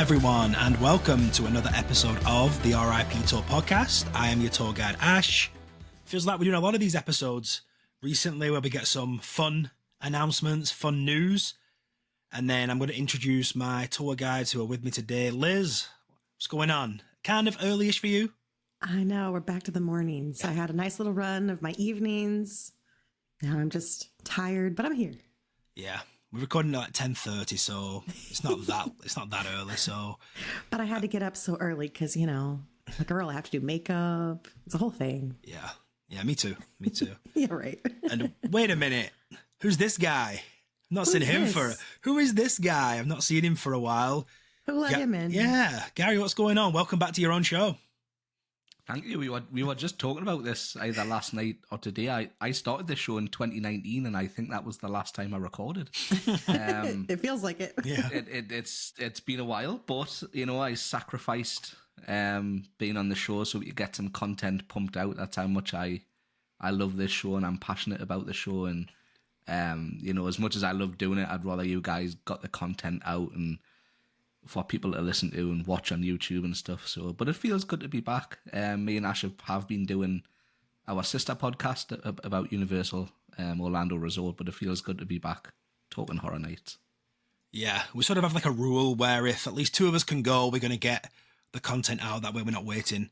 everyone, and welcome to another episode of the RIP Tour podcast. I am your tour guide, Ash. Feels like we're doing a lot of these episodes recently where we get some fun announcements, fun news, and then I'm going to introduce my tour guides who are with me today. Liz, what's going on? Kind of early-ish for you? I know, we're back to the mornings. I had a nice little run of my evenings. Now I'm just tired, but I'm here. Yeah. We're recording at 10:30, so it's not that early. So, but I had to get up so early because like a girl, I have to do makeup. It's a whole thing. Yeah, me too. Yeah, right. And wait a minute, who's this guy? I've not seen him for. Who is this guy? I've not seen him for a while. Who let him in? Yeah, Gary, what's going on? Welcome back to your own show. Thank you. We were just talking about this either last night or today. I started this show in 2019, and I think that was the last time I recorded. It feels like it. Yeah, it's been a while, but I sacrificed being on the show so we could get some content pumped out. That's how much I love this show, and I'm passionate about the show. And as much as I love doing it, I'd rather you guys got the content out and for people to listen to and watch on YouTube and stuff. So, but it feels good to be back. Me and Ash have been doing our sister podcast about Universal Orlando Resort, but it feels good to be back talking Horror Nights. Yeah, we sort of have like a rule where if at least two of us can go, we're going to get the content out. That way we're not waiting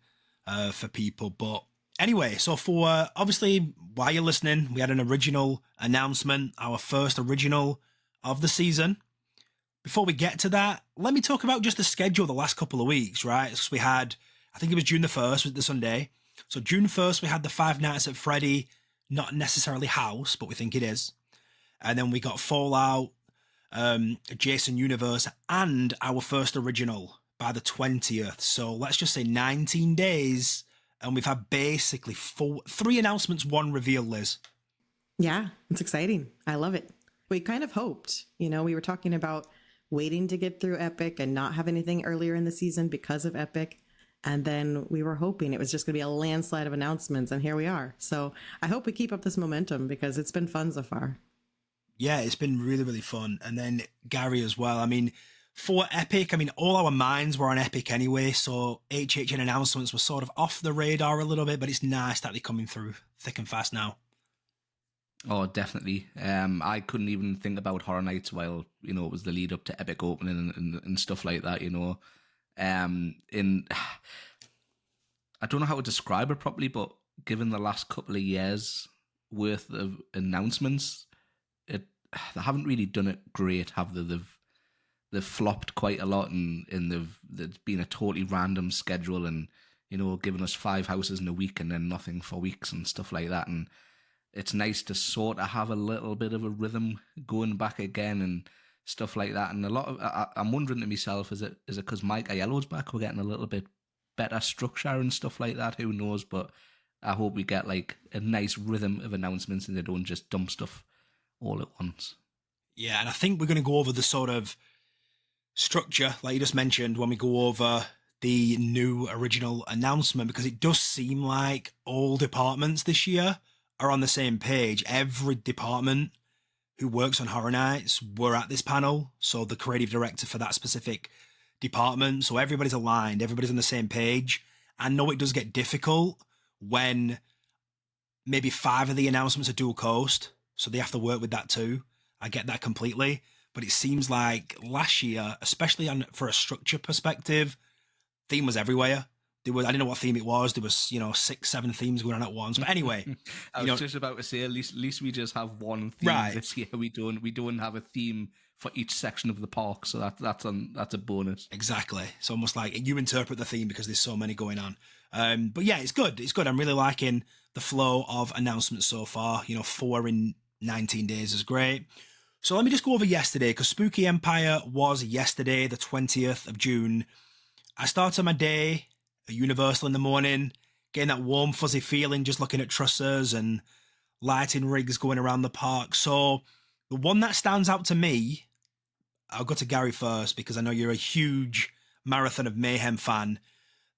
for people. But anyway, so for obviously while you're listening, we had an original announcement, our first original of the season. Before we get to that, let me talk about just the schedule the last couple of weeks, right? So we had, I think it was June the 1st, was the Sunday. So June 1st, we had the Five Nights at Freddy, not necessarily house, but we think it is. And then we got Fallout, Jason Universe, and our first original by the 20th. So let's just say 19 days. And we've had basically three announcements, one reveal, Liz. Yeah, it's exciting. I love it. We kind of hoped, we were talking about waiting to get through Epic and not have anything earlier in the season because of Epic. And then we were hoping it was just going to be a landslide of announcements. And here we are. So I hope we keep up this momentum because it's been fun so far. Yeah, it's been really, really fun. And then Gary as well. I mean, for Epic, all our minds were on Epic anyway. So HHN announcements were sort of off the radar a little bit, but it's nice that they're coming through thick and fast now. Oh, definitely. I couldn't even think about Horror Nights while, it was the lead up to Epic opening and stuff like that, I don't know how to describe it properly, but given the last couple of years worth of announcements, they haven't really done it great, have they? They've flopped quite a lot and there's been a totally random schedule and, giving us 5 houses in a week and then nothing for weeks and stuff like that. And it's nice to sort of have a little bit of a rhythm going back again and stuff like that. And a lot of, I'm wondering to myself, is it because Mike Aiello's back? We're getting a little bit better structure and stuff like that. Who knows? But I hope we get like a nice rhythm of announcements and they don't just dump stuff all at once. Yeah, and I think we're going to go over the sort of structure, like you just mentioned, when we go over the new original announcement, because it does seem like all departments this year are on the same page. Every department who works on Horror Nights were at this panel. So the creative director for that specific department. So everybody's aligned. Everybody's on the same page. I know it does get difficult when maybe 5 of the announcements are dual coast. So they have to work with that too. I get that completely. But it seems like last year, especially for a structure perspective, theme was everywhere. I didn't know what theme it was. There was, 6, 7 themes going on at once. But anyway, I was just about to say, at least we just have one theme right. This year. We don't have a theme for each section of the park, so that's a bonus. Exactly. It's almost like you interpret the theme because there's so many going on. But yeah, it's good. It's good. I'm really liking the flow of announcements so far. 4 in 19 days is great. So let me just go over yesterday because Spooky Empire was yesterday, the 20th of June. I started my day at Universal in the morning, getting that warm, fuzzy feeling, just looking at trusses and lighting rigs going around the park. So the one that stands out to me, I'll go to Gary first because I know you're a huge Marathon of Mayhem fan.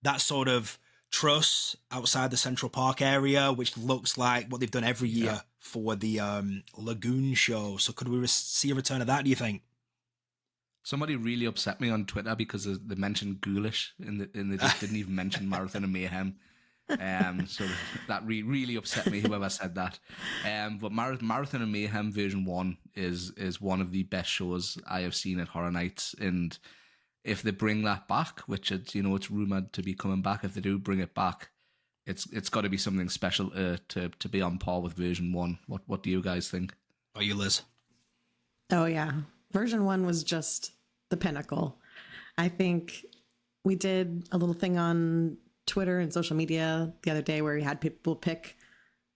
That sort of truss outside the Central Park area, which looks like what they've done every year for the Lagoon show. So could we see a return of that, do you think? Somebody really upset me on Twitter because they mentioned Ghoulish and they just didn't even mention Marathon of Mayhem. So that really upset me, whoever said that. But Marathon of Mayhem version 1 is one of the best shows I have seen at Horror Nights, and if they bring that back, which it's it's rumored to be coming back, if they do bring it back, it's got to be something special to be on par with version 1. What do you guys think? Are you, Liz? Oh yeah, version 1 was just the pinnacle. I think we did a little thing on Twitter and social media the other day where we had people pick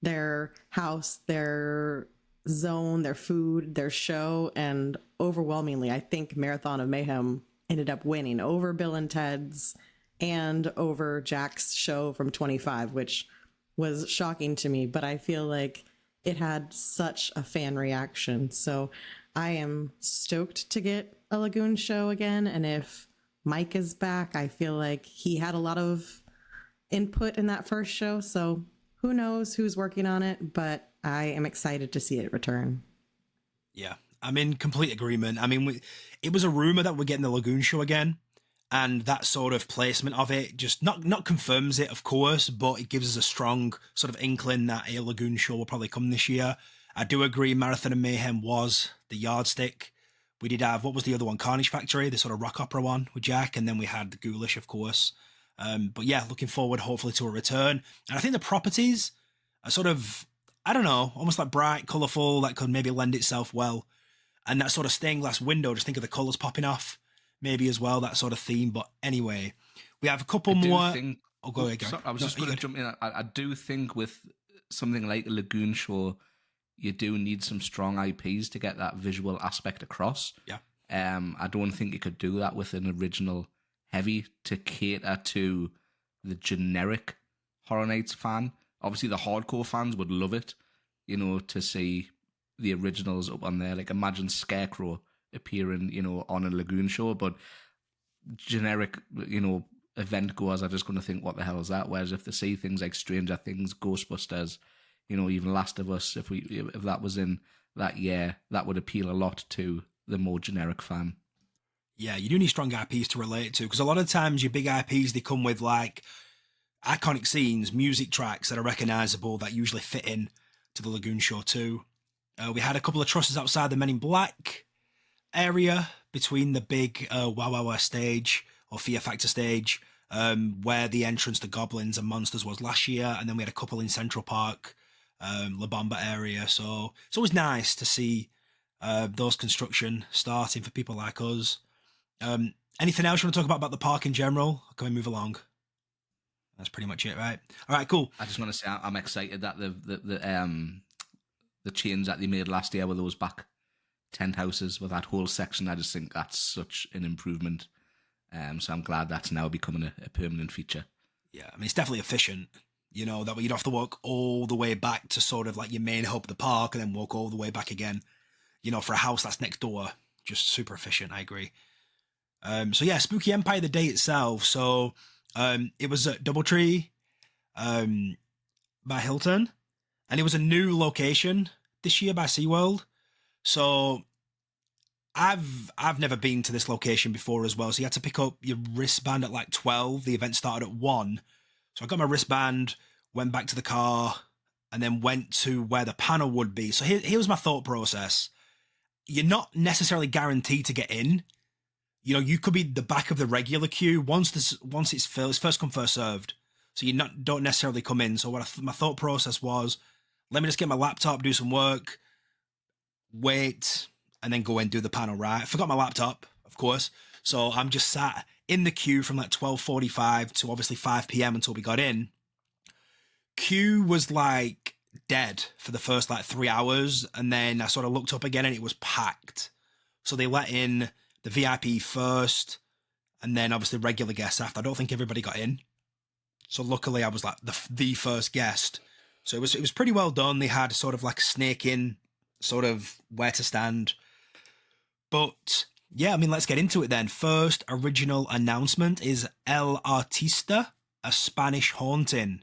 their house, their zone, their food, their show, and overwhelmingly, I think Marathon of Mayhem ended up winning over Bill and Ted's and over Jack's show from 25, which was shocking to me, but I feel like it had such a fan reaction. So I am stoked to get a Lagoon show again, and if Mike is back, I feel like he had a lot of input in that first show, so who knows who's working on it, but I am excited to see it return. Yeah, I'm in complete agreement. I mean, it was a rumor that we're getting the Lagoon show again, and that sort of placement of it just not confirms it, of course, but it gives us a strong sort of inkling that a Lagoon show will probably come this year. I do agree Marathon of Mayhem was the yardstick. We did have, what was the other one? Carnage Factory, the sort of rock opera one with Jack, and then we had the Ghoulish, of course. But yeah, looking forward hopefully to a return. And I think the properties are sort of, I don't know, almost like bright, colourful, that could maybe lend itself well. And that sort of stained glass window, just think of the colours popping off maybe as well, that sort of theme. But anyway, we have a couple more. Go ahead, Gary. I was just going to jump in. I do think with something like a Lagoon show, you do need some strong IPs to get that visual aspect across. Yeah. I don't think you could do that with an original heavy to cater to the generic Horror Nights fan. Obviously, the hardcore fans would love it, to see the originals up on there. Like, imagine Scarecrow appearing, on a Lagoon show, but generic, event goers are just going to think, what the hell is that? Whereas if they see things like Stranger Things, Ghostbusters, even Last of Us, if that was in that year, that would appeal a lot to the more generic fan. Yeah, you do need strong IPs to relate to, because a lot of times your big IPs, they come with like iconic scenes, music tracks that are recognizable that usually fit in to the Lagoon show too. We had a couple of trusses outside the Men in Black area between the big Wow Wow Wow stage or Fear Factor stage, where the entrance to goblins and monsters was last year, and then we had a couple in Central Park, La Bamba area. So it's always nice to see those construction starting for people like us. Anything else you want to talk about the park in general? Or can we move along? That's pretty much it, right? All right, cool. I just want to say I'm excited that the change that they made last year with those back tent houses, with that whole section, I just think that's such an improvement. So I'm glad that's now becoming a permanent feature. Yeah, I mean, it's definitely efficient. That way you don't have to walk all the way back to sort of like your main hub, the park, and then walk all the way back again. For a house that's next door, just super efficient. I agree. So yeah, Spooky Empire, the day itself. So it was at Doubletree by Hilton, and it was a new location this year by SeaWorld. So I've never been to this location before as well. So you had to pick up your wristband at like 12. The event started at 1. So I got my wristband, went back to the car, and then went to where the panel would be. So here was my thought process. You're not necessarily guaranteed to get in. You could be the back of the regular queue. Once it's filled, it's first come, first served. So you don't necessarily come in. So my thought process was, let me just get my laptop, do some work, wait, and then go and do the panel, right? I forgot my laptop, of course. So I'm just sat in the queue from like 12:45 to obviously 5 p.m. until we got in. Queue was like dead for the first like 3 hours. And then I sort of looked up again and it was packed. So they let in the VIP first, and then obviously regular guests after. I don't think everybody got in. So luckily I was like the first guest. So it was pretty well done. They had sort of like a snake in sort of where to stand. But yeah, I mean, let's get into it then. First original announcement is El Artista, a Spanish haunting.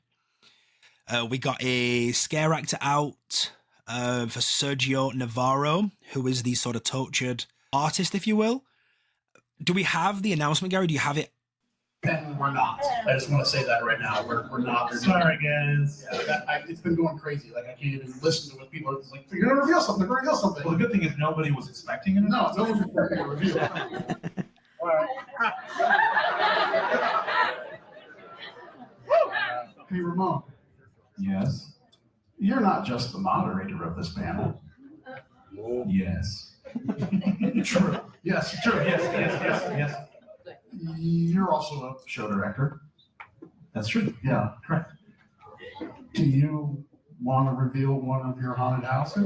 We got a scare actor out for Sergio Navarro, who is the sort of tortured artist, if you will. Do we have the announcement, Gary? Do you have it? And we're not. I just want to say that right now. We're not. Sorry, guys. Yeah, it's been going crazy. Like, I can't even listen to what people are like. You're gonna reveal something. We're gonna reveal something. Well, the good thing is nobody was expecting it. No one's expecting a reveal. All right. Hey, Ramon. Yes. You're not just the moderator of this panel. Yes. True. Yes, true. Yes. You're also a show director. That's true. Yeah, correct. Do you want to reveal one of your haunted houses?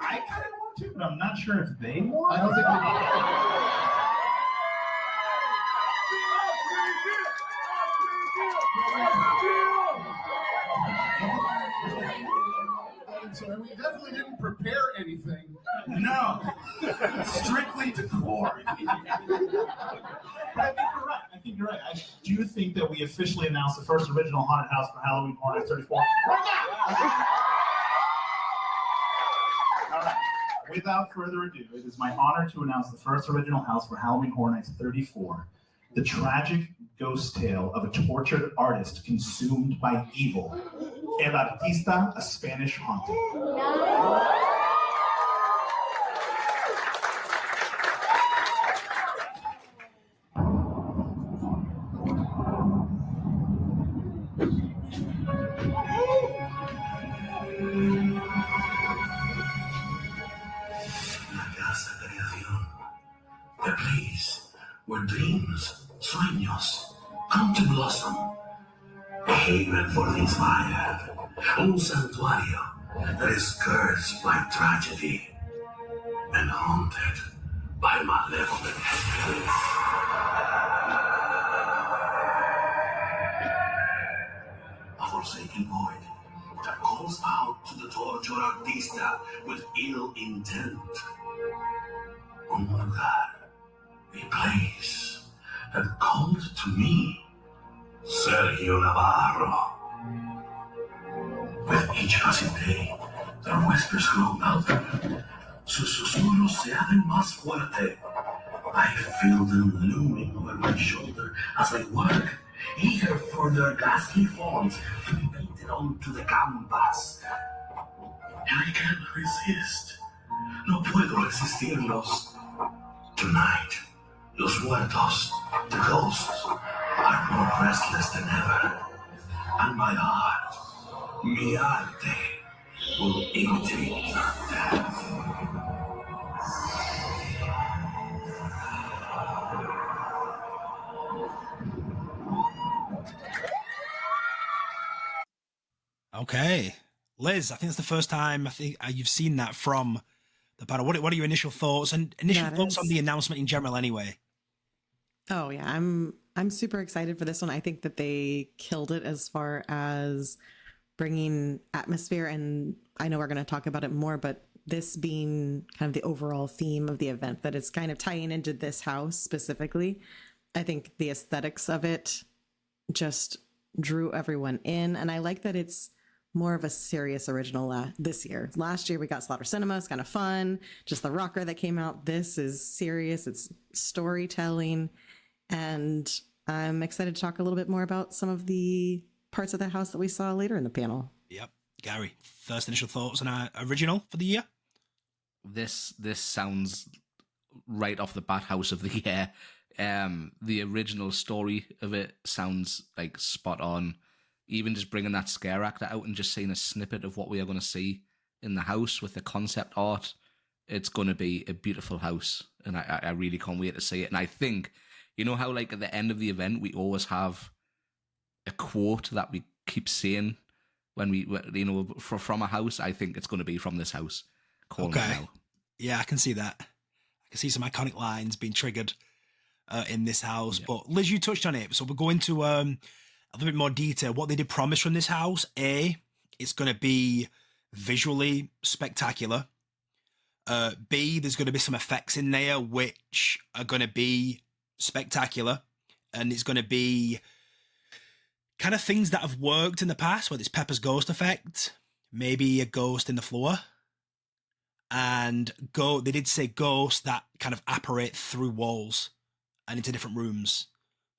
I kind of want to, but I'm not sure if they want. I don't think so we definitely didn't prepare anything. No. Strictly decor. But I think you're right. I do think that we officially announced the first original haunted house for Halloween Horror Nights 34 right now. All right. Without further ado, it is my honor to announce the first original house for Halloween Horror Nights 34, the tragic ghost tale of a tortured artist consumed by evil. El Artista, a Spanish haunting. La casa creación, the place where dreams, sueños, come to blossom. A haven for the inspired, un santuario that is cursed by tragedy and haunted by malevolent spirits. A forsaken void that calls out to the tortured artista with ill intent. Un lugar, a place that called to me, Sergio Navarro. With each passing day, their whispers grow louder. Sus susurros se hacen más fuerte. I feel them looming over my shoulder as I work, eager for their ghastly forms to be painted onto the canvas. And I can't resist. No puedo resistirlos. Tonight, los muertos, the ghosts, are more restless than ever. And my art, mi arte, will imitate their death. Okay. Liz, I think it's the first time you've seen that from the panel. What are your initial thoughts and thoughts on the announcement in general anyway? Oh yeah, I'm super excited for this one. I think that they killed it as far as bringing atmosphere, and I know we're going to talk about it more, but this being kind of the overall theme of the event, that it's kind of tying into this house specifically. I think the aesthetics of it just drew everyone in, and I like that it's more of a serious original this year. Last year we got Slaughter Cinema, it's kind of fun, just the rocker that came out. This is serious, it's storytelling, and I'm excited to talk a little bit more about some of the parts of the house that we saw later in the panel. Yep. Gary, first initial thoughts on our original for the year? This sounds right off the bat house of the year. The original story of it sounds like spot on. Even just bringing that scare actor out and just seeing a snippet of what we are going to see in the house with the concept art, it's going to be a beautiful house. And I really can't wait to see it. And I think, you know how like at the end of the event, we always have a quote that we keep saying when we, you know, from a house? I think it's going to be from this house. Okay. Yeah, I can see that. I can see some iconic lines being triggered in this house. Yeah. But Liz, you touched on it. So we'll go into a little bit more detail. What they did promise from this house. It's going to be visually spectacular. B, there's going to be some effects in there which are going to be spectacular. And it's going to be kind of things that have worked in the past, whether it's Pepper's ghost effect, maybe a ghost in the floor. and they did say ghosts that kind of apparate through walls and into different rooms.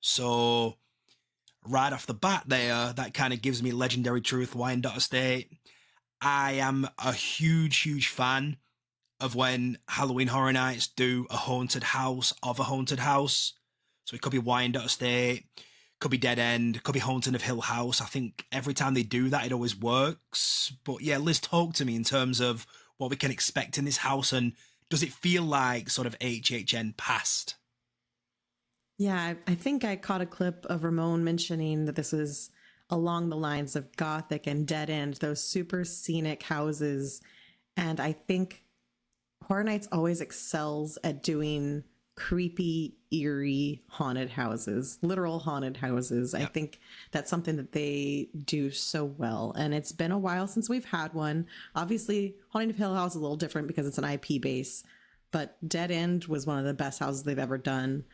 So right off the bat there, that kind of gives me Legendary Truth, Wyandotte Estate. I am a huge fan of when Halloween Horror Nights do a haunted house of a haunted house. So it could be Wyandotte Estate, could be Dead End, could be Haunting of Hill House. I think every time they do that, it always works. But yeah, Liz, talk to me in terms of what we can expect in this house, and does it feel like sort of HHN past? Yeah, I think I caught a clip of Ramon mentioning that this was along the lines of Gothic and Dead End, those super scenic houses. And I think Horror Nights always excels at doing creepy, eerie, haunted houses, literal haunted houses. Yep. I think that's something that they do so well. And it's been a while since we've had one. Obviously, Haunting of Hill House is a little different because it's an IP base, but Dead End was one of the best houses they've ever done.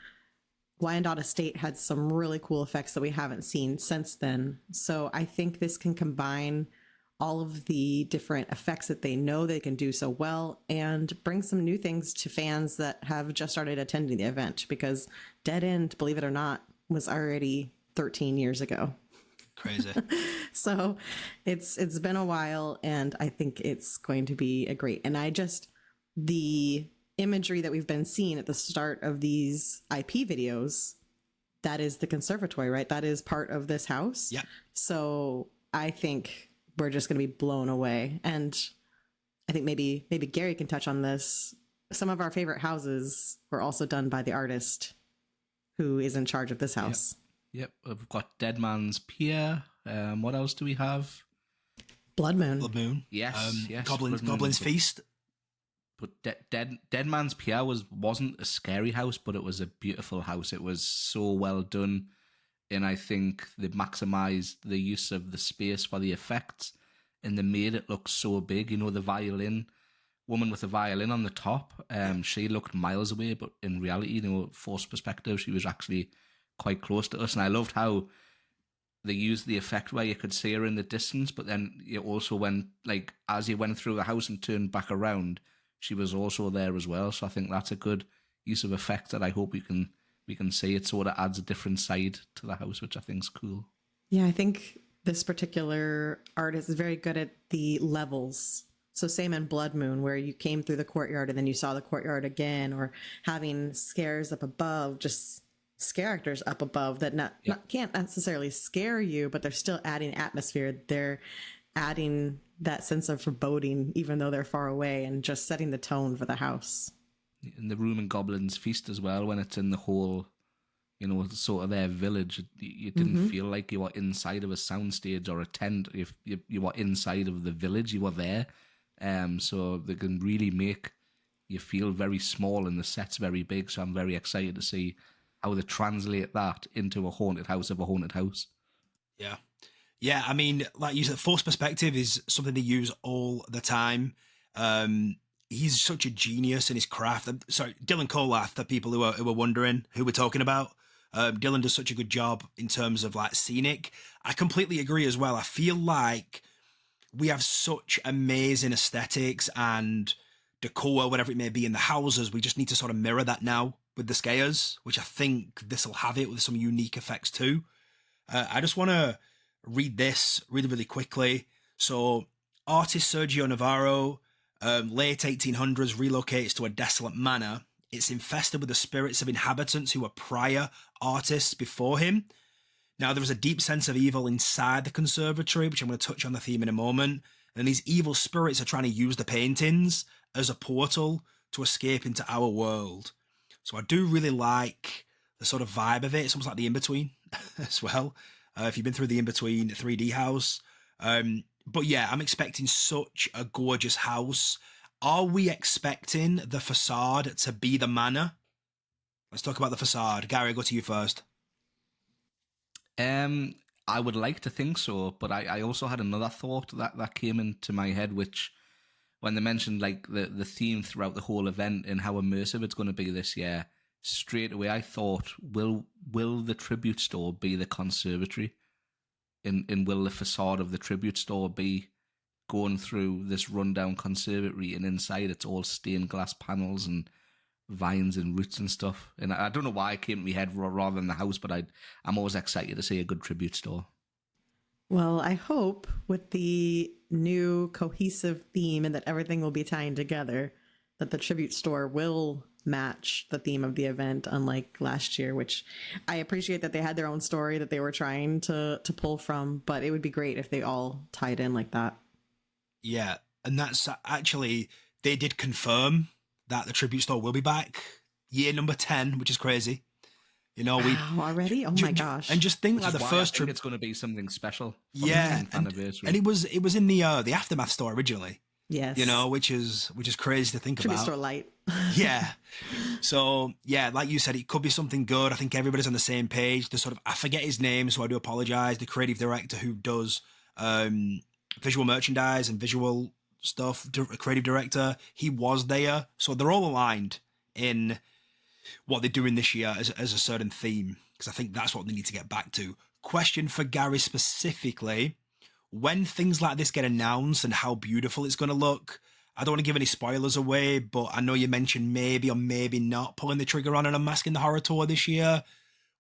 Wyandotte Estate had some really cool effects that we haven't seen since then. So I think this can combine all of the different effects that they know they can do so well and bring some new things to fans that have just started attending the event, because Dead End, believe it or not, was already 13 years ago. Crazy. So it's been a while, and I think it's going to be a great, and the imagery that we've been seeing at the start of these IP videos, that is the conservatory, right? That is part of this house. Yeah. So I think we're just going to be blown away. And I think maybe Gary can touch on this. Some of our favorite houses were also done by the artist who is in charge of this house. Yep. We've got Dead Man's Pier. What else do we have? Blood Moon. Blood Moon. Yes. Yes. Goblin's Feast. But Dead Man's Pier wasn't a scary house, but it was a beautiful house. It was so well done. And I think they maximised the use of the space for the effects, and they made it look so big. You know, the woman with the violin on the top, she looked miles away, but in reality, you know, forced perspective, she was actually quite close to us. And I loved how they used the effect where you could see her in the distance, but then you also went, like, as you went through the house and turned back around, she was also there as well. So I think that's a good use of effect that I hope we can see. It sort of adds a different side to the house, which I think is cool. Yeah, I think this particular artist is very good at the levels. So same in Blood Moon, where you came through the courtyard and then you saw the courtyard again, or having scares up above, just scare actors up above that can't necessarily scare you, but they're still adding atmosphere. They're adding that sense of foreboding, even though they're far away, and just setting the tone for the house. In the room in Goblin's Feast as well, when it's in the whole, you know, sort of their village, you didn't feel like you were inside of a soundstage or a tent. If you were inside of the village, you were there. So they can really make you feel very small, and the set's very big. So I'm very excited to see how they translate that into a haunted house of a haunted house. Yeah. Yeah, I mean, like you said, forced perspective is something they use all the time. He's such a genius in his craft. Sorry, Dylan Colath, the people who are wondering who we're talking about. Dylan does such a good job in terms of like scenic. I completely agree as well. I feel like we have such amazing aesthetics and decor, whatever it may be in the houses. We just need to sort of mirror that now with the scares, which I think this will have it with some unique effects too. I just want to read this really quickly. So artist Sergio Navarro, late 1800s, relocates to a desolate manor. It's infested with the spirits of inhabitants who were prior artists before him. Now, there is a deep sense of evil inside the conservatory, which I'm going to touch on the theme in a moment. And these evil spirits are trying to use the paintings as a portal to escape into our world. So I do really like the sort of vibe of it. It's almost like the In-Between as well. If you've been through the In-Between 3D house. But yeah, I'm expecting such a gorgeous house. Are we expecting the facade to be the manor? Let's talk about the facade. Gary, I'll go to you first. I would like to think so, but I also had another thought that came into my head, which when they mentioned like the theme throughout the whole event and how immersive it's going to be this year, straight away I thought, will the tribute store be the conservatory? And will the facade of the tribute store be going through this rundown conservatory, and inside it's all stained glass panels and vines and roots and stuff. And I don't know why it came to my head rather than the house, but I'm always excited to see a good tribute store. Well, I hope with the new cohesive theme and that everything will be tying together, that the tribute store will match the theme of the event, unlike last year, which I appreciate that they had their own story that they were trying to pull from, but it would be great if they all tied in like that. Yeah, and that's actually, they did confirm that the tribute store will be back, year number 10, which is crazy. You know, wow, already? Oh my gosh. And just think, Which like, is the why first I think it's going to be something special. For yeah, the anniversary. and it was in the Aftermath store originally. Yes. You know, which is crazy to think tribute about. store light. Yeah. So, yeah, like you said, it could be something good. I think everybody's on the same page. The sort of, I forget his name, so I do apologize. The creative director who does visual merchandise and visual stuff, creative director, he was there. So they're all aligned in what they're doing this year as a certain theme, because I think that's what they need to get back to. Question for Gary specifically: when things like this get announced and how beautiful it's going to look, I don't want to give any spoilers away, but I know you mentioned maybe or maybe not pulling the trigger on an Unmasking the Horror tour this year.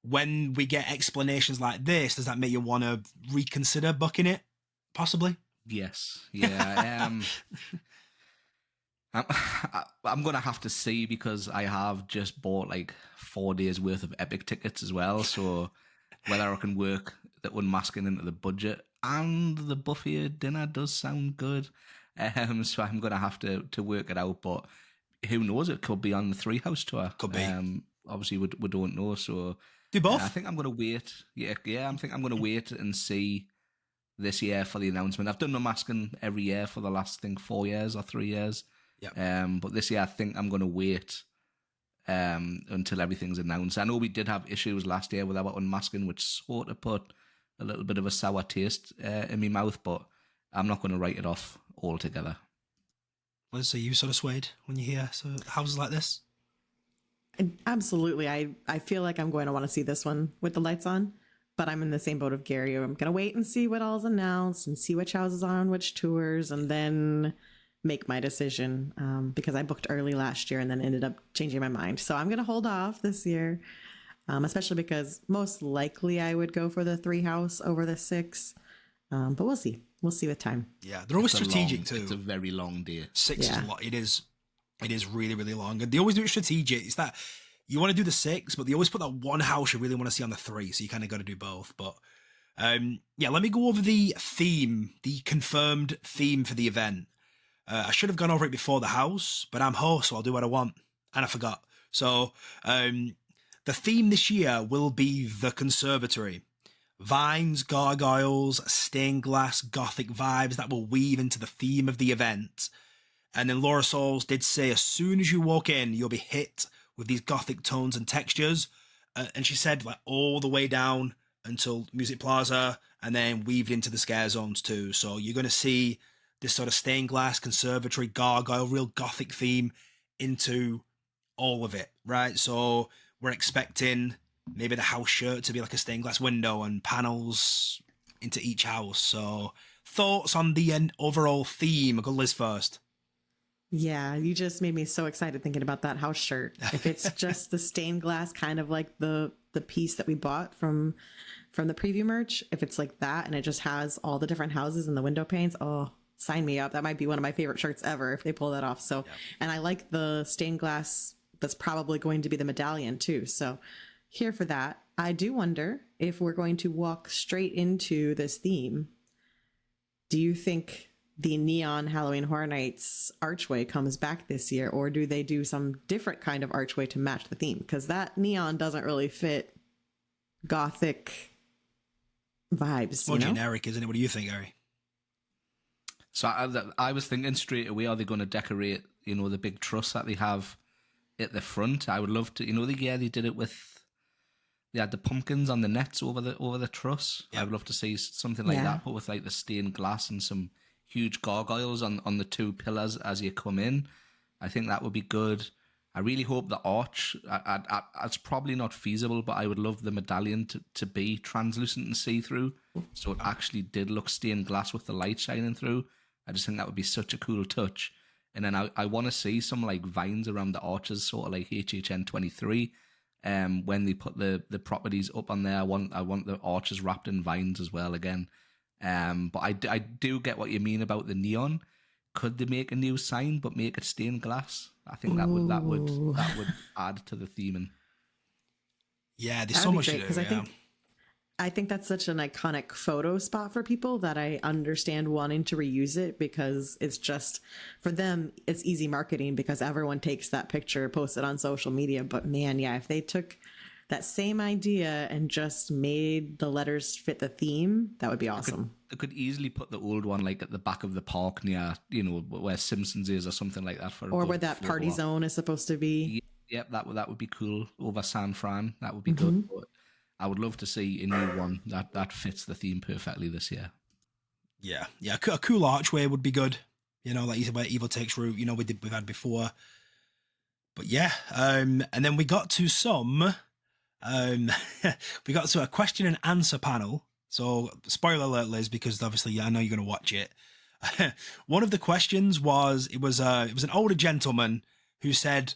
When we get explanations like this, does that make you want to reconsider booking it, possibly? Yes. Yeah. I'm going to have to see, because I have just bought like 4 days worth of Epic tickets as well. So whether I can work the Unmasking into the budget, and the buffet dinner does sound good. So I'm going to have to work it out. But who knows? It could be on the Three House tour. Could be. Obviously, we don't know. So Do both? I think I'm going to wait. Yeah. I think I'm going to wait and see this year for the announcement. I've done Unmasking every year for the last, 4 years or 3 years. Yep. But this year I think I'm going to wait until everything's announced. I know we did have issues last year with our Unmasking, which sort of put a little bit of a sour taste in my mouth, but I'm not going to write it off altogether. Liz, so you sort of swayed when you hear houses like this? Absolutely. I feel like I'm going to want to see this one with the lights on, but I'm in the same boat of Gary. I'm going to wait and see what all's announced and see which houses are on which tours, and then make my decision, because I booked early last year and then ended up changing my mind. So I'm going to hold off this year, especially because most likely I would go for the 3 house over the 6. But we'll see. We'll see with time. Yeah, they're always strategic too. It's a very long day. 6 is a lot. It is really, really long. And they always do it strategic. It's that you want to do the 6, but they always put that one house you really want to see on the 3. So you kind of got to do both. But yeah, let me go over the theme, the confirmed theme for the event. I should have gone over it before the house, but I'm host, so I'll do what I want. And I forgot. So the theme this year will be the conservatory. Vines, gargoyles, stained glass, gothic vibes that will weave into the theme of the event. And then Laura Souls did say, as soon as you walk in, you'll be hit with these gothic tones and textures. And she said, like, all the way down until Music Plaza, and then weaved into the scare zones too. So you're going to see this sort of stained glass, conservatory, gargoyle, real gothic theme into all of it, right? So we're expecting maybe the house shirt to be like a stained glass window and panels into each house. So thoughts on the overall theme? I'll go Liz first. Yeah, you just made me so excited thinking about that house shirt. If it's just the stained glass, kind of like the piece that we bought from the preview merch, if it's like that and it just has all the different houses and the window panes, oh, sign me up. That might be one of my favorite shirts ever if they pull that off. So, yeah. And I like the stained glass. That's probably going to be the medallion too. So here for that. I do wonder if we're going to walk straight into this theme. Do you think the neon Halloween Horror Nights archway comes back this year, or do they do some different kind of archway to match the theme? Because that neon doesn't really fit gothic vibes. It's more generic, isn't it? What do you think, Gary? So I was thinking straight away, are they going to decorate, the big truss that they have at the front? I would love to, the year they did it with, they had the pumpkins on the nets over the truss. Yep. I would love to see something like that, but with like the stained glass and some huge gargoyles on the 2 pillars as you come in. I think that would be good. I really hope the arch, it's probably not feasible, but I would love the medallion to be translucent and see-through. So it actually did look stained glass with the light shining through. I just think that would be such a cool touch. And then I want to see some like vines around the arches, sort of like HHN23. When they put the properties up on there, I want the arches wrapped in vines as well again. But I do get what you mean about the neon. Could they make a new sign but make it stained glass? I think that would add to the theming. Yeah, there's so much to do. Because I think that's such an iconic photo spot for people that I understand wanting to reuse it, because it's just, for them, it's easy marketing because everyone takes that picture, posts it on social media. But man, yeah, if they took that same idea and just made the letters fit the theme, that would be awesome. They could easily put the old one like at the back of the park near, where Simpsons is or something like that. Or where that party zone is supposed to be. Yep, that would be cool. Over San Fran, that would be good. But I would love to see a new one that fits the theme perfectly this year. Yeah. A cool archway would be good. Like you said, where Evil takes root. We've had before. But yeah, and then we got to we got to a question and answer panel. So spoiler alert, Liz, because obviously I know you're going to watch it. One of the questions was an older gentleman who said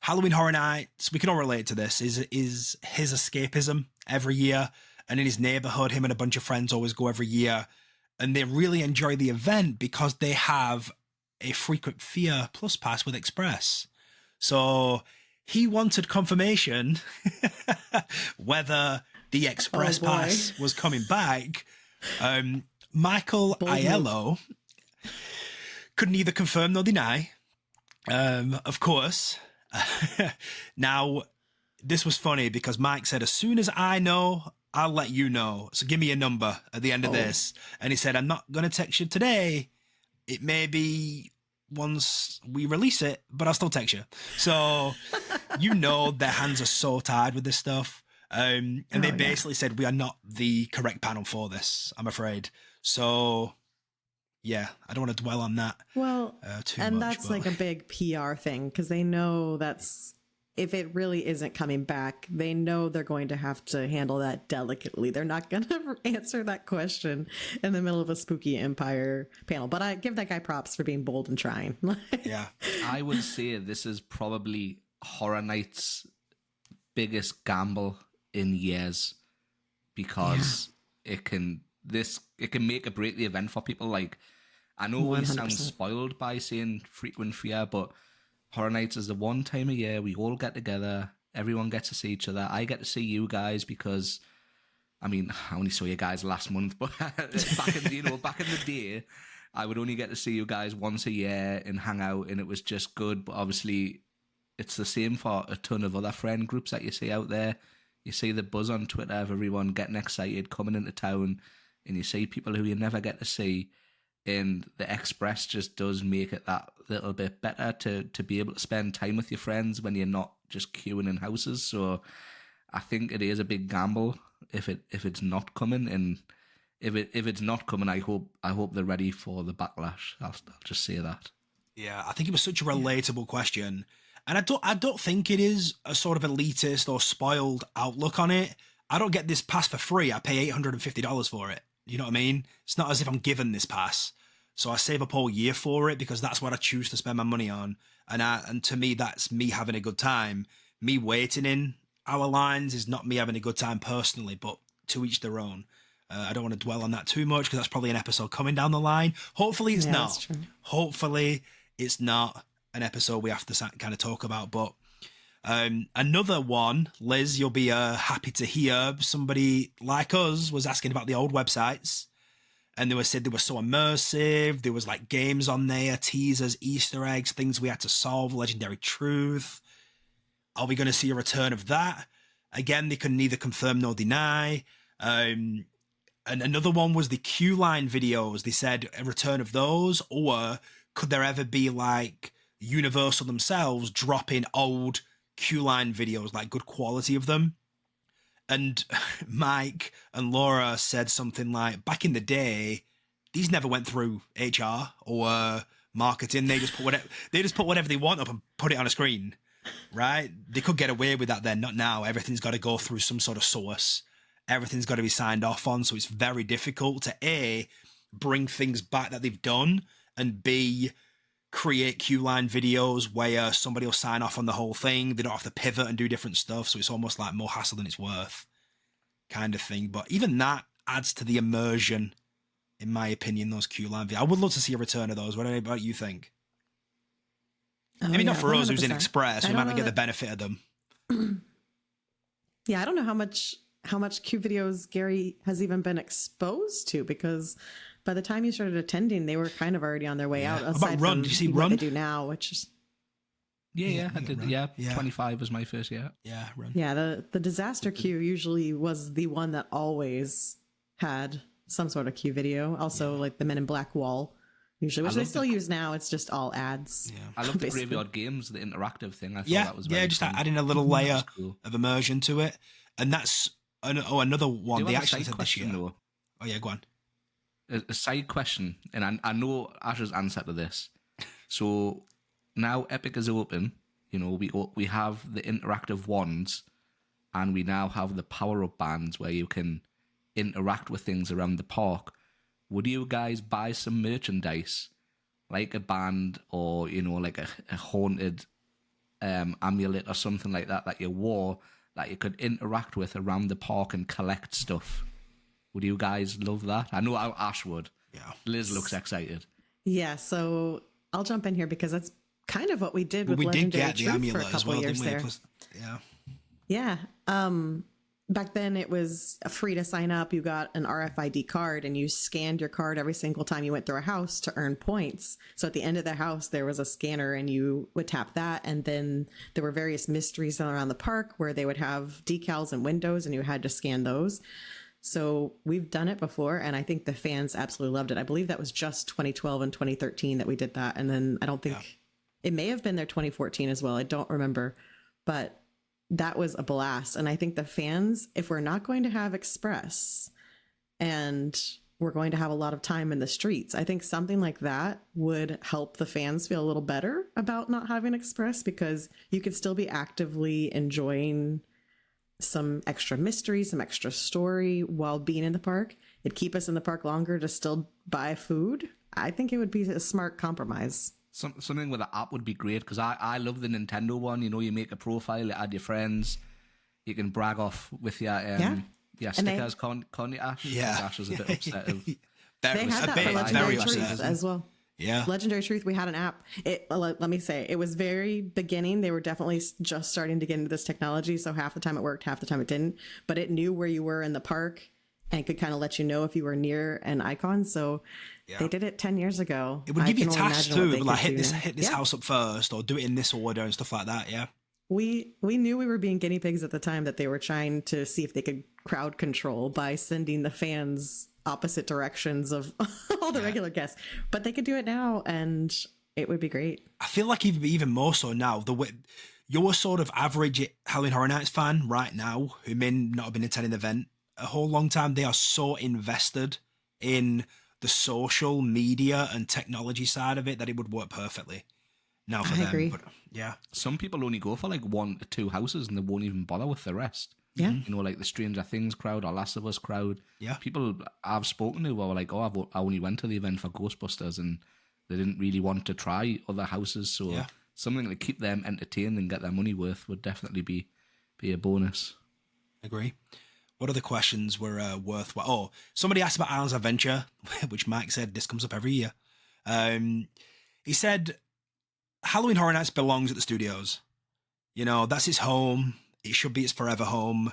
Halloween Horror Nights, we can all relate to this, is his escapism every year. And in his neighborhood, him and a bunch of friends always go every year. And they really enjoy the event because they have a frequent fear plus pass with Express. So he wanted confirmation whether the Express pass was coming back. Michael Aiello could neither confirm nor deny. Of course. Now, this was funny because Mike said, as soon as I know, I'll let you know. So give me a number at the end of this. And he said, I'm not going to text you today. It may be once we release it, but I'll still text you. So, their hands are so tied with this stuff. And they basically said, we are not the correct panel for this, I'm afraid. So, yeah, I don't want to dwell on that too much. And that's like a big PR thing, because they know if it really isn't coming back, they know they're going to have to handle that delicately. They're not going to answer that question in the middle of a Spooky Empire panel. But I give that guy props for being bold and trying. Yeah. I would say this is probably Horror Nights' biggest gamble in years, because it can make or break the event for people. Like, I know 100%. We sound spoiled by saying frequent fear, but Horror Nights is the one time a year we all get together. Everyone gets to see each other. I get to see you guys because, I only saw you guys last month, but back in the day, I would only get to see you guys once a year and hang out, and it was just good. But obviously, it's the same for a ton of other friend groups that you see out there. You see the buzz on Twitter of everyone getting excited, coming into town, and you see people who you never get to see. And the Express just does make it that little bit better to be able to spend time with your friends when you're not just queuing in houses. So I think it is a big gamble if it's not coming. And if it's not coming, I hope they're ready for the backlash. I'll just say that. Yeah, I think it was such a relatable question. And I don't think it is a sort of elitist or spoiled outlook on it. I don't get this pass for free. I pay $850 for it. You know what I mean? It's not as if I'm given this pass. So I save up all year for it because that's what I choose to spend my money on. And to me, that's me having a good time. Me waiting in our lines is not me having a good time personally, but to each their own. I don't want to dwell on that too much because that's probably an episode coming down the line. Hopefully it's not. That's true. Hopefully it's not an episode we have to kind of talk about. But another one, Liz, you'll be happy to hear somebody like us was asking about the old websites. And they said they were so immersive. There was like games on there, teasers, Easter eggs, things we had to solve, Legendary Truth. Are we going to see a return of that? Again, they can neither confirm nor deny. And another one was the Q Line videos. They said a return of those, or could there ever be like Universal themselves dropping old Q Line videos, like good quality of them? And Mike and Laura said something like, back in the day, these never went through HR or marketing. They just put whatever they want up and put it on a screen, right? They could get away with that then, not now. Everything's got to go through some sort of source. Everything's got to be signed off on. So it's very difficult to bring things back that they've done and B, create queue line videos where somebody will sign off on the whole thing. They don't have to pivot and do different stuff, so it's almost like more hassle than it's worth kind of thing. But even that adds to the immersion, in my opinion, those queue line videos. I would love to see a return of those. What about you think? Oh, I mean, not for us who's in 100%. Express. We might not get the benefit of them. Yeah, I don't know how much Q videos Gary has even been exposed to, because by the time you started attending, they were kind of already on their way out. How about Aside Run? from Did you see what Run? they do now, which is Yeah, I did. Run. Yeah, Yeah. 25 was my first year. Yeah, Run. yeah, the disaster queue usually was the one that always had some sort of Q video. Also, like the Men in Black wall, usually, which they love still the- use now. It's just all ads. Yeah. I love the Basically. graveyard games, the interactive thing. I thought Yeah, that was very yeah, just fun. adding a little layer That's cool. of immersion to it. And that's, another one. Do They you have a actually side said this question, year. though? Oh, yeah, go on. A side question, and I know Ash's answer to this. So now Epic is open. You know, we have the interactive wands, and we now have the power-up bands where you can interact with things around the park. Would you guys buy some merchandise, like a band or, you know, like a haunted amulet or something like that you wore, that you could interact with around the park and collect stuff? Would you guys love that? I know Ash would. Yeah. Liz looks excited. Yeah, so I'll jump in here because that's kind of what we did with We did Legendary get the Truth for a amulet as couple well, years didn't we? there. Plus, yeah. Yeah. Back then it was free to sign up. You got an RFID card and you scanned your card every single time you went through a house to earn points. So at the end of the house, there was a scanner and you would tap that. And then there were various mysteries around the park where they would have decals and windows and you had to scan those. So we've done it before, and I think the fans absolutely loved it. I believe that was just 2012 and 2013 that we did that. And then I don't think it may have been there 2014 as well. I don't remember, but that was a blast. And I think the fans, if we're not going to have Express and we're going to have a lot of time in the streets, I think something like that would help the fans feel a little better about not having Express, because you could still be actively enjoying some extra mystery, some extra story while being in the park. It'd keep us in the park longer to still buy food. I think it would be a smart compromise. Something with an app would be great, because I love the Nintendo one. You know, you make a profile, you add your friends, you can brag off with your stickers. Can't you, Ash? Yeah. Ash is a bit upset. They had that for very Legendary upset. Truth as well. Yeah. Legendary Truth, we had an app. Let me say, it was very beginning. They were definitely just starting to get into this technology. So half the time it worked, half the time it didn't. But it knew where you were in the park and could kind of let you know if you were near an icon. So they did it 10 years ago. It would give you tasks too, like hit this Yeah. house up first, or do it in this order and stuff like that. Yeah. We knew we were being guinea pigs at the time, that they were trying to see if they could crowd control by sending the fans opposite directions of all the regular guests. But they could do it now, and it would be great. I feel like even more so now. The way you're a sort of average Halloween Horror Nights fan right now, who may not have been attending the event a whole long time. They are so invested in the social media and technology side of it that it would work perfectly now for I them. agree. But yeah, Some people only go for like 1 to 2 houses and they won't even bother with the rest. Yeah. You know, like the Stranger Things crowd or Last of Us crowd. Yeah. People I've spoken to were like, I only went to the event for Ghostbusters, and they didn't really want to try other houses. So Yeah. something to keep them entertained and get their money worth would definitely be a bonus. agree. What other questions were worthwhile? Oh, somebody asked about Islands Adventure, which Mike said this comes up every year. He said Halloween Horror Nights belongs at the studios. You know, that's its home. It should be its forever home.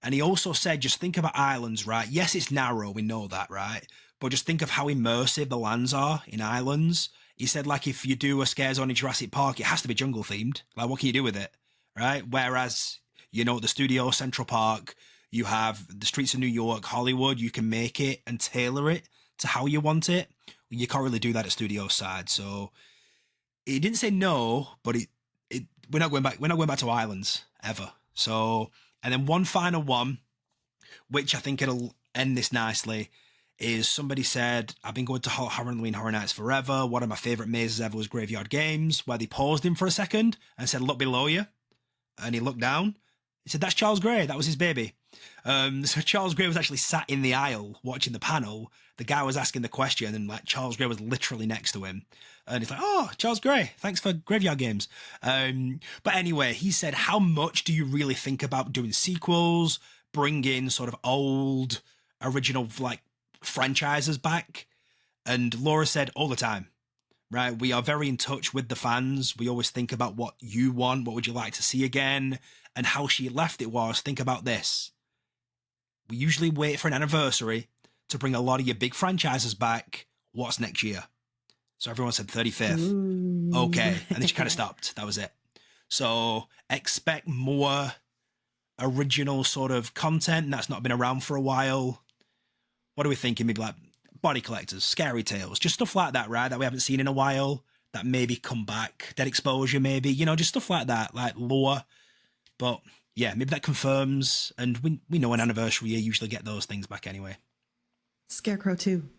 And he also said, just think about islands, right? Yes, it's narrow. We know that, right? But just think of how immersive the lands are in islands. He said, like, if you do a scare zone in Jurassic Park, it has to be jungle themed. Like, what can you do with it? Right? Whereas, you know, the studio, Central Park, you have the streets of New York, Hollywood, you can make it and tailor it to how you want it. You can't really do that at studio side. So he didn't say no, but we're not going back to islands ever. So, and then one final one, which I think it'll end this nicely, is somebody said, I've been going to Halloween Horror Nights forever. One of my favourite mazes ever was Graveyard Games, where they paused him for a second and said, look below you. And he looked down. He said, that's Charles Gray. That was his baby. So Charles Gray was actually sat in the aisle watching the panel. The guy was asking the question, and like Charles Gray was literally next to him. And he's like, "Oh, Charles Gray, thanks for Graveyard Games." But anyway, he said, "How much do you really think about doing sequels, bringing sort of old, original like franchises back?" And Laura said, "All the time. Right? We are very in touch with the fans. We always think about what you want, what would you like to see again." And how she left it was, think about this. We usually wait for an anniversary to bring a lot of your big franchises back. What's next year? So everyone said 35th. Ooh. Okay. And then she kind of stopped. That was it. So expect more original sort of content that's not been around for a while. What are we thinking? Maybe like Body Collectors, Scary Tales, just stuff like that, right? That we haven't seen in a while, that maybe come back. Dead Exposure, maybe, you know, just stuff like that, like lore. But yeah, maybe that confirms, and we know an anniversary, you usually get those things back anyway. Scarecrow too.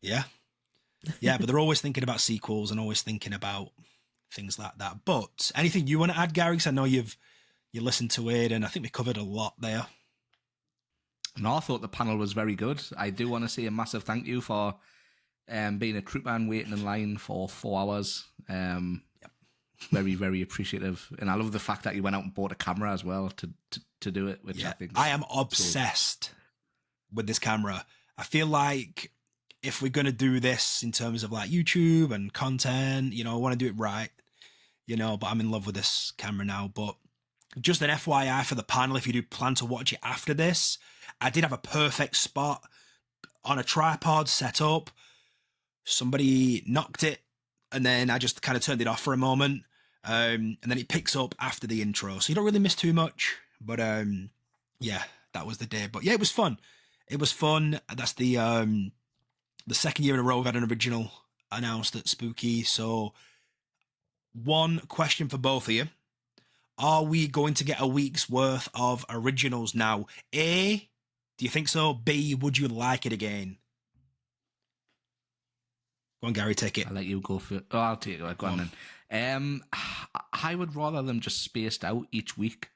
Yeah. Yeah, but they're always thinking about sequels and always thinking about things like that. But anything you want to add, Gary? Because I know you listened to it, and I think we covered a lot there. No, I thought the panel was very good. I do want to say a massive thank you for being a trooper and waiting in line for 4 hours. Very, very appreciative. And I love the fact that you went out and bought a camera as well to do it, which I think... I am obsessed with this camera. I feel like if we're going to do this in terms of like YouTube and content, you know, I want to do it right, you know, but I'm in love with this camera now. But just an FYI for the panel, if you do plan to watch it after this, I did have a perfect spot on a tripod set up. Somebody knocked it, and then I just kind of turned it off for a moment. And then it picks up after the intro. So you don't really miss too much. But yeah, that was the day. But yeah, it was fun. It was fun. That's the second year in a row we've had an original announced at Spooky. So one question for both of you. Are we going to get a week's worth of originals now? A, do you think so? B, would you like it again? Go on, Gary, take it. I'll let you go for it. Oh, I'll take it. Go on then. I would rather them just spaced out each week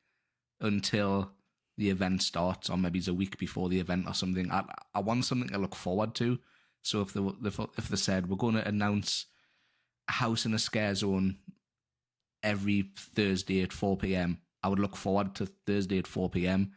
until the event starts, or maybe it's a week before the event or something. I want something to look forward to. So if they said we're going to announce a house in a scare zone every Thursday at 4 p.m, I would look forward to Thursday at 4 p.m.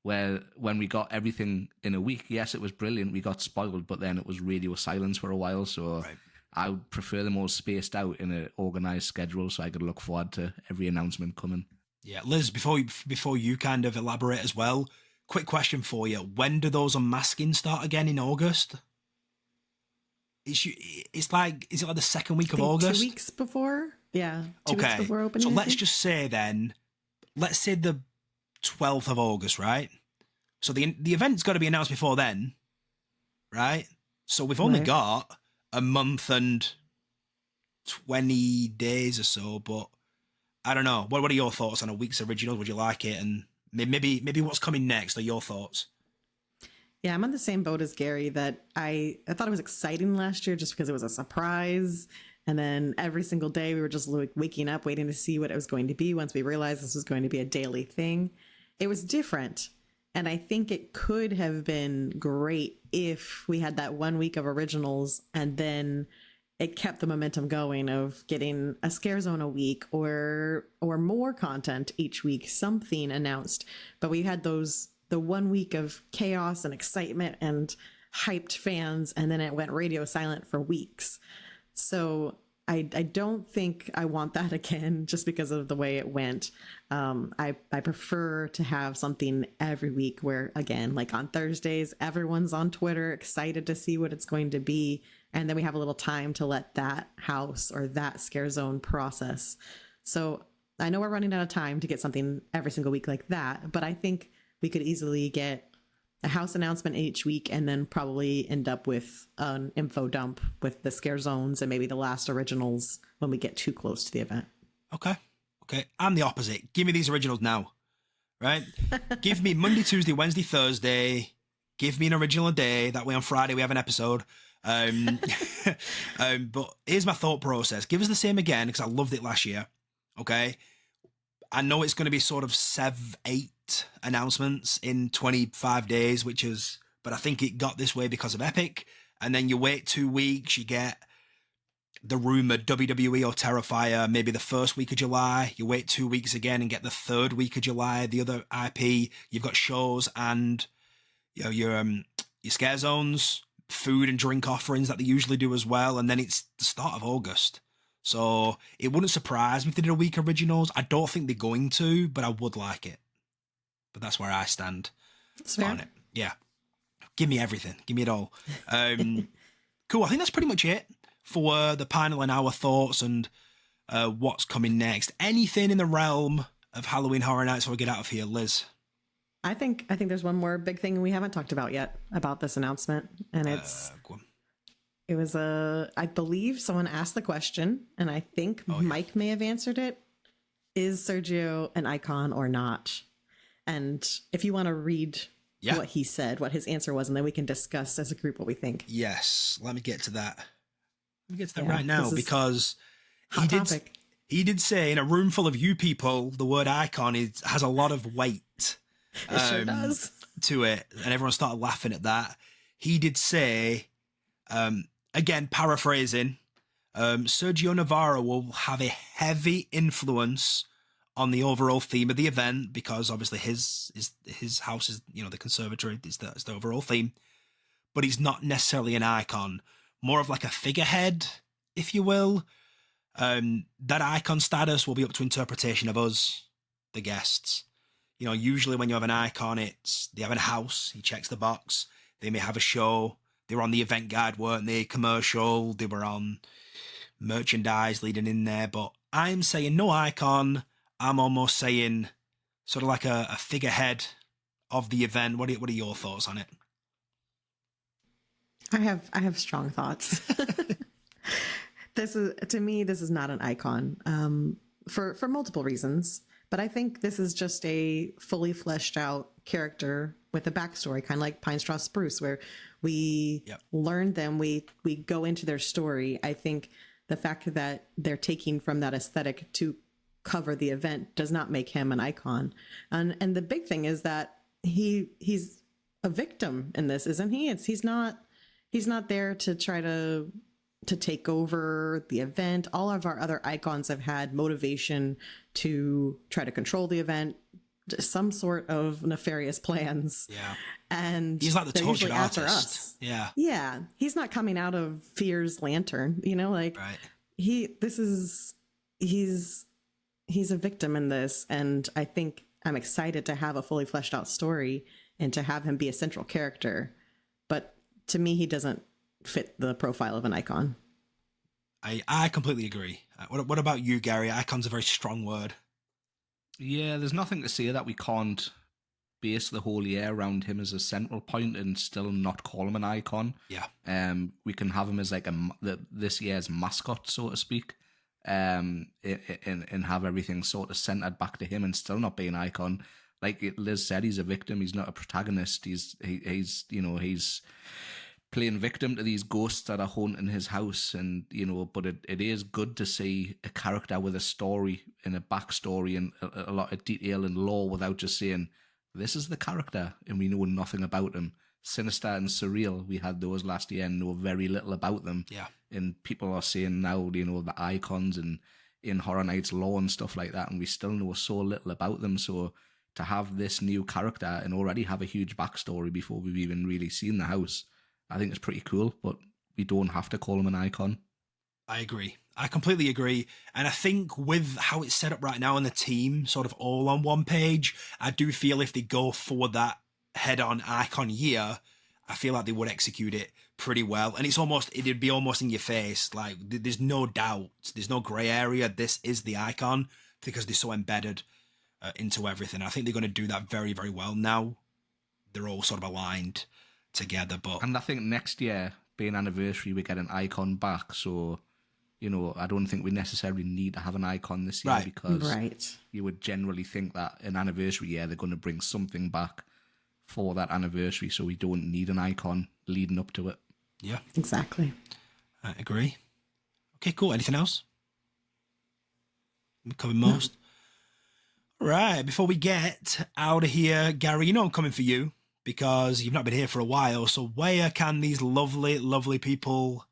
Where when we got everything in a week, yes, it was brilliant. We got spoiled, but then it was radio silence for a while. So right. I would prefer them all spaced out in an organised schedule so I could look forward to every announcement coming. Yeah, Liz, before you kind of elaborate as well, quick question for you. When do those unmasking start again in August? It's like, is it like the second week of August? 2 weeks before? Yeah. 2 weeks before opening. So let's just say then, let's say the 12th of August, right? So the event's got to be announced before then, right? So we've only got a month and 20 days or so, but I don't know. What are your thoughts on a week's originals? Would you like it? And maybe what's coming next are your thoughts? Yeah, I'm on the same boat as Gary that I thought it was exciting last year just because it was a surprise. And then every single day we were just like waking up, waiting to see what it was going to be once we realized this was going to be a daily thing. It was different. And I think it could have been great if we had that 1 week of originals and then it kept the momentum going of getting a scare zone a week or more content each week, something announced. But we had the 1 week of chaos and excitement and hyped fans, and then it went radio silent for weeks. So I don't think I want that again just because of the way it went. I prefer to have something every week where, again, like on Thursdays, everyone's on Twitter excited to see what it's going to be. And then we have a little time to let that house or that scare zone process. So I know we're running out of time to get something every single week like that, but I think we could easily get a house announcement each week and then probably end up with an info dump with the scare zones and maybe the last originals when we get too close to the event. Okay. I'm the opposite. Give me these originals now, right? Give me Monday, Tuesday, Wednesday, Thursday. Give me an original a day. That way on Friday we have an episode. But here's my thought process. Give us the same again because I loved it last year. Okay. I know it's going to be sort of 8 8 announcements in 25 days, but I think it got this way because of Epic. And then you wait 2 weeks, you get the rumored WWE or Terrifier maybe the first week of July. You wait 2 weeks again and get the third week of July, the other IP. You've got shows and your scare zones, food and drink offerings that they usually do as well. And then it's the start of August. So it wouldn't surprise me if they did a week originals. I don't think they're going to, but I would like it. But that's where I stand on it. Yeah. Give me everything. Give me it all. Cool. I think that's pretty much it for the panel and our thoughts and what's coming next. Anything in the realm of Halloween Horror Nights before we get out of here, Liz? I think there's one more big thing we haven't talked about yet about this announcement, and it was I believe someone asked the question, and I think Mike may have answered it. Is Sergio an icon or not? And if you want to read what he said, what his answer was, and then we can discuss as a group what we think. Yes, let me get to that. Let me get to that right now, because he did say in a room full of you people, the word icon has a lot of weight. It sure does. To it, and everyone started laughing at that. He did say, again, paraphrasing, Sergio Navarro will have a heavy influence on the overall theme of the event, because obviously his house is, the conservatory is the overall theme, but he's not necessarily an icon, more of like a figurehead, if you will. That icon status will be up to interpretation of us, the guests. Usually when you have an icon, they have a house, he checks the box, they may have a show, they were on the event guide, weren't they? Commercial, they were on merchandise leading in there, but I'm saying no icon. I'm almost saying sort of like a figurehead of the event. What are your thoughts on it? I have strong thoughts. To me, this is not an icon, for multiple reasons. But I think this is just a fully fleshed out character with a backstory, kind of like Pine Straw Spruce, where we learn them, we go into their story. I think the fact that they're taking from that aesthetic to cover the event does not make him an icon. And the big thing is that he's a victim in this, isn't he? He's not there to try to take over the event. All of our other icons have had motivation to try to control the event, some sort of nefarious plans. Yeah. And he's like the tortured artist. After us. Yeah. Yeah. He's not coming out of Fear's lantern, right. He's a victim in this. And I think I'm excited to have a fully fleshed out story and to have him be a central character. But to me, he doesn't fit the profile of an icon. I completely agree. What about you, Gary? Icon's a very strong word. Yeah, there's nothing to say that we can't base the whole year around him as a central point and still not call him an icon. Yeah. We can have him as like this year's mascot, so to speak, and have everything sort of centered back to him and still not be an icon. Like Liz said, he's a victim. He's not a protagonist. He's playing victim to these ghosts that are haunting his house, and but it is good to see a character with a story and a backstory and a lot of detail and lore without just saying this is the character and we know nothing about him. Sinister and Surreal, we had those last year and know very little about them. Yeah. And people are saying now, the icons and in Horror Nights lore and stuff like that, and we still know so little about them. So to have this new character and already have a huge backstory before we've even really seen the house, I think it's pretty cool, but we don't have to call him an icon. I agree. I completely agree. And I think with how it's set up right now and the team sort of all on one page, I do feel if they go for that head-on icon year, I feel like they would execute it pretty well. And it'd be almost in your face. Like, there's no doubt. There's no grey area. This is the icon because they're so embedded into everything. I think they're going to do that very, very well now. They're all sort of aligned together. And I think next year, being anniversary, we get an icon back. So, I don't think we necessarily need to have an icon this year, because you would generally think that an anniversary year, they're going to bring something back for that anniversary. So we don't need an icon leading up to it. Yeah. Exactly. I agree. Okay, cool. Anything else? We covered most. Right, before we get out of here, Gary, you know I'm coming for you because you've not been here for a while. So where can these lovely, lovely people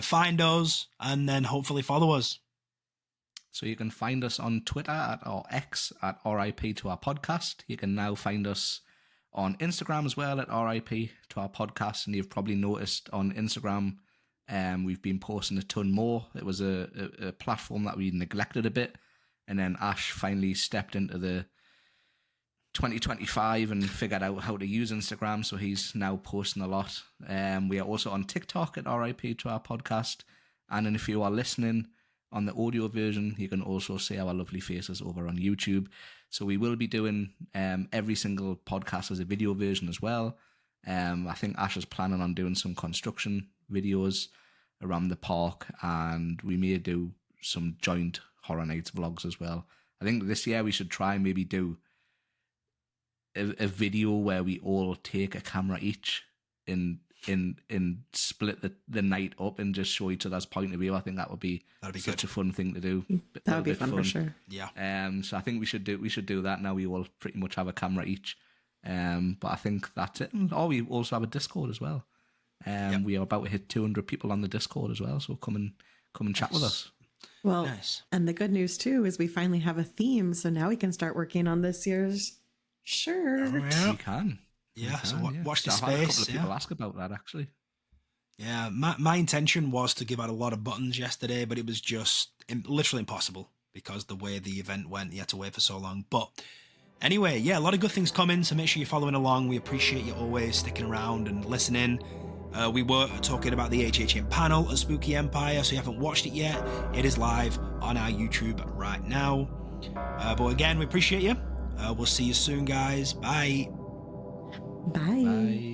find us and then hopefully follow us? So you can find us on Twitter at our X at RIP to our podcast. You can now find us on Instagram as well at RIP to our podcast. And you've probably noticed on Instagram, we've been posting a ton more. It was a platform that we neglected a bit. And then Ash finally stepped into the 2025 and figured out how to use Instagram. So he's now posting a lot. We are also on TikTok at RIP to our podcast. And then if you are listening on the audio version, you can also see our lovely faces over on YouTube. So we will be doing every single podcast as a video version as well. I think Ash is planning on doing some construction videos around the park, and we may do some joint Horror Nights vlogs as well. I think this year we should try and maybe do a video where we all take a camera each and split the night up and just show each other's point of view. I think that'd be such good. A fun thing to do. That would be fun for sure. Yeah. So I think we should do that now. We all pretty much have a camera each. But I think that's it. Or we also have a Discord as well. We are about to hit 200 people on the Discord as well. So come and chat with us. Well, Nice. and the good news too is we finally have a theme, so now we can start working on this year's shirt. Oh, yeah. You can. Yeah, You so can, yeah. watch the I've had a couple space. of people ask about that actually. Yeah, my intention was to give out a lot of buttons yesterday, but it was just literally impossible because the way the event went, you had to wait for so long. But anyway, yeah, a lot of good things coming, so make sure you're following along. We appreciate you always sticking around and listening. We were talking about the HHN panel at Spooky Empire, so if you haven't watched it yet, it is live on our YouTube right now. But again, we appreciate you. We'll see you soon, guys. Bye. Bye. Bye.